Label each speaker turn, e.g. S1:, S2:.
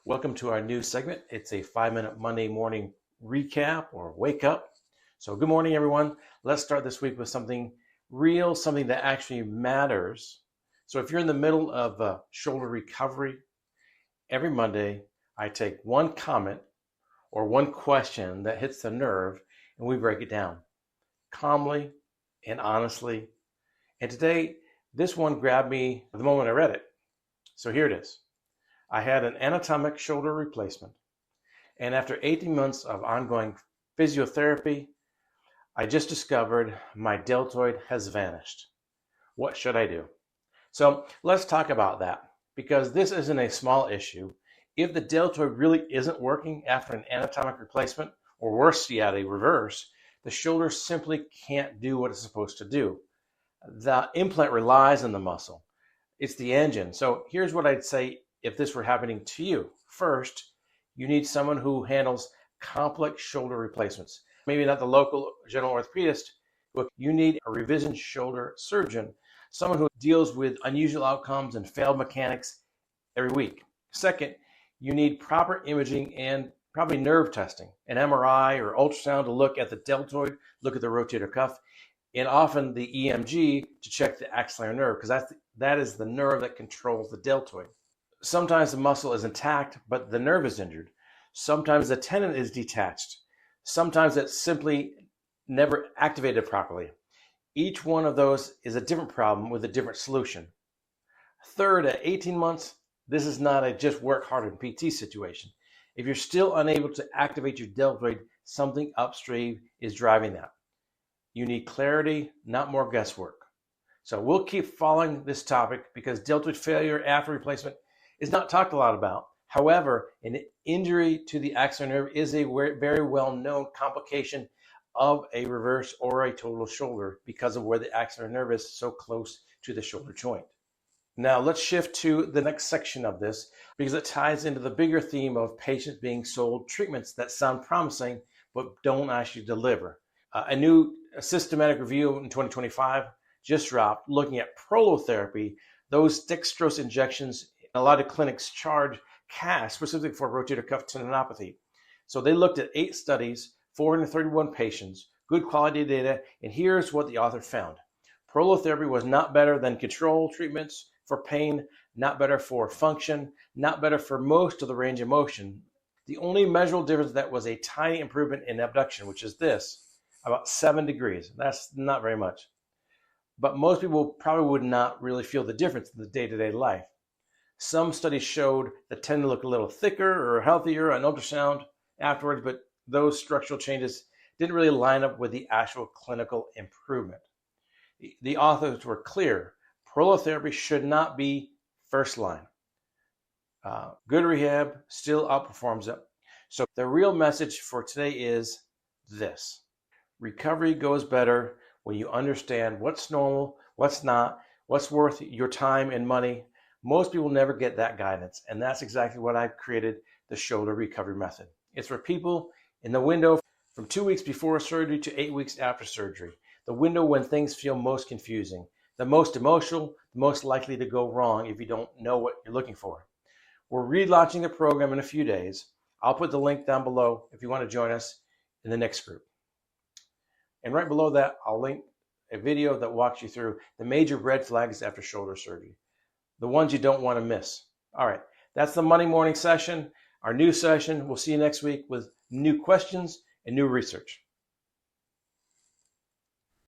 S1: Welcome to our new segment. It's a 5-minute Monday morning recap or wake up. So good morning, everyone. Let's start this week with something real, something that actually matters. So if you're in the middle of a shoulder recovery, every Monday, I take one comment or one question that hits the nerve and we break it down calmly and honestly. And today, this one grabbed me the moment I read it. So here it is. I had an anatomic shoulder replacement, and after 18 months of ongoing physiotherapy, I just discovered my deltoid has vanished. What should I do? So let's talk about that, because this isn't a small issue. If the deltoid really isn't working after an anatomic replacement, or worse yet, a reverse, the shoulder simply can't do what it's supposed to do. The implant relies on the muscle. It's the engine. So here's what I'd say if this were happening to you. First, you need someone who handles complex shoulder replacements. Maybe not the local general orthopedist, but you need a revision shoulder surgeon, someone who deals with unusual outcomes and failed mechanics every week. Second, you need proper imaging and probably nerve testing, an MRI or ultrasound to look at the deltoid, look at the rotator cuff, and often the EMG to check the axillary nerve, because that is the nerve that controls the deltoid. Sometimes the muscle is intact, but the nerve is injured. Sometimes the tendon is detached. Sometimes it's simply never activated properly. Each one of those is a different problem with a different solution. Third, at 18 months, this is not a just work harder in PT situation. If you're still unable to activate your deltoid, something upstream is driving that. You need clarity, not more guesswork. So we'll keep following this topic because deltoid failure after replacement is not talked a lot about. However, an injury to the axillary nerve is a very well-known complication of a reverse or a total shoulder because of where the axillary nerve is so close to the shoulder joint. Now let's shift to the next section of this because it ties into the bigger theme of patients being sold treatments that sound promising but don't actually deliver. A new systematic review in 2025 just dropped looking at Prolotherapy, those dextrose injections. A lot of clinics charge cash specifically for rotator cuff tendinopathy. So they looked at 8 studies, 431 patients, good quality data, and here's what the author found. Prolotherapy was not better than control treatments for pain, not better for function, not better for most of the range of motion. The only measurable difference that was a tiny improvement in abduction, which is this, about 7 degrees. That's not very much. But most people probably would not really feel the difference in the day-to-day life. Some studies showed the tendon looked a little thicker or healthier on ultrasound afterwards, but those structural changes didn't really line up with the actual clinical improvement. The authors were clear. Prolotherapy should not be first line. Good rehab still outperforms it. So the real message for today is this. Recovery goes better when you understand what's normal, what's not, what's worth your time and money. Most people never get that guidance, and that's exactly what I've created the shoulder recovery method. It's for people in the window from 2 weeks before surgery to 8 weeks after surgery, the window when things feel most confusing, the most emotional, the most likely to go wrong if you don't know what you're looking for. We're relaunching the program in a few days. I'll put the link down below if you want to join us in the next group. And right below that, I'll link a video that walks you through the major red flags after shoulder surgery, the ones you don't want to miss. All right, that's the Monday morning session, our new session. We'll see you next week with new questions and new research.